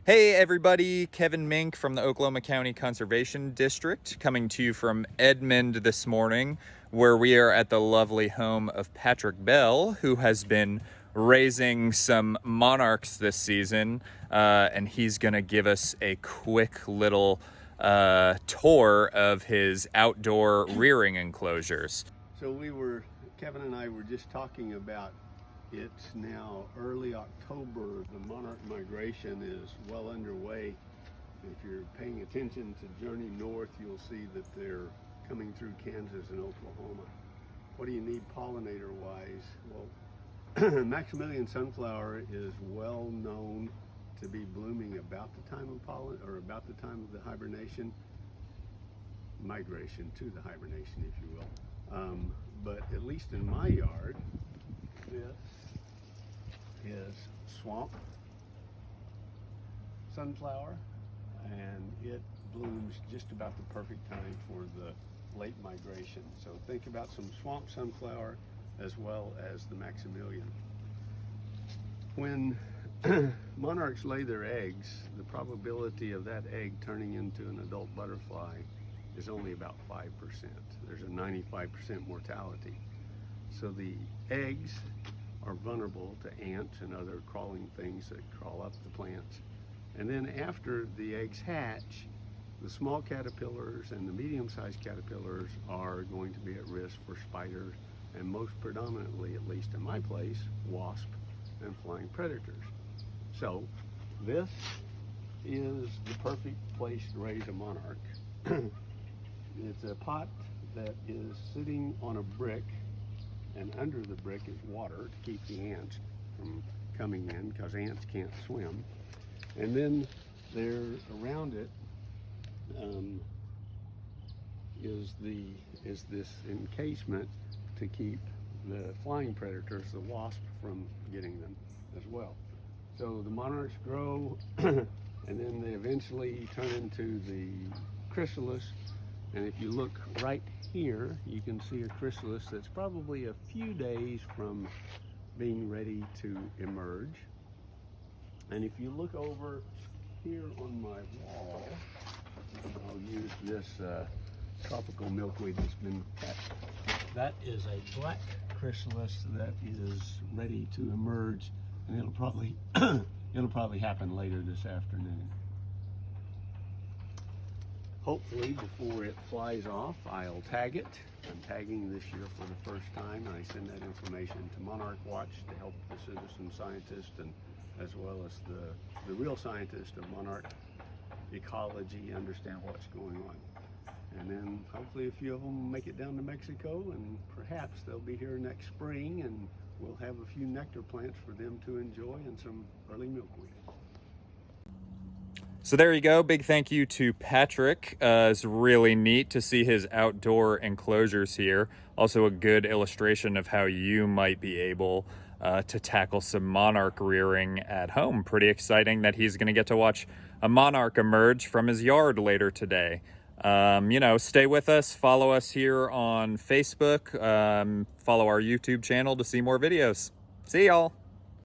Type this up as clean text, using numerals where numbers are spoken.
Hey everybody, Kevin Mink from the Oklahoma County Conservation District coming to you from Edmond this morning, where we are at the lovely home of Patrick Bell, who has been raising some monarchs this season, and he's gonna give us a quick little tour of his outdoor rearing enclosures. So Kevin and I were just talking about it's now early October. The monarch migration is well underway. If you're paying attention to Journey North, you'll see that they're coming through Kansas and Oklahoma. What do you need pollinator wise? Well, Maximilian sunflower is well known to be blooming about the time of pollen, or about the time of the migration to the hibernation, if you will. But at least in my yard, this is swamp sunflower, and it blooms just about the perfect time for the late migration. So think about some swamp sunflower as well as the Maximilian. When monarchs lay their eggs, the probability of that egg turning into an adult butterfly is only about 5%. There's a 95% mortality. So the eggs are vulnerable to ants and other crawling things that crawl up the plants. And then after the eggs hatch, the small caterpillars and the medium-sized caterpillars are going to be at risk for spiders, and most predominantly, at least in my place, wasp and flying predators. So this is the perfect place to raise a monarch. It's a pot that is sitting on a brick, and under the brick is water to keep the ants from coming in, because ants can't swim. And then there around it is this encasement to keep the flying predators, the wasp, from getting them as well. So the monarchs grow and then they eventually turn into the chrysalis. And if you look right here, you can see a chrysalis that's probably a few days from being ready to emerge. And if you look over here on my wall, I'll use this tropical milkweed that's been cut. That is a black chrysalis that is ready to emerge, and it'll probably happen later this afternoon. Hopefully before it flies off, I'll tag it. I'm tagging this year for the first time, and I send that information to Monarch Watch to help the citizen scientists, and as well as the real scientists of monarch ecology understand what's going on. And then hopefully a few of them make it down to Mexico, and perhaps they'll be here next spring, and we'll have a few nectar plants for them to enjoy and some early milkweed. So there you go. Big thank you to Patrick. It's really neat to see his outdoor enclosures here. Also a good illustration of how you might be able to tackle some monarch rearing at home. Pretty exciting that he's going to get to watch a monarch emerge from his yard later today. Stay with us. Follow us here on Facebook. Follow our YouTube channel to see more videos. See y'all.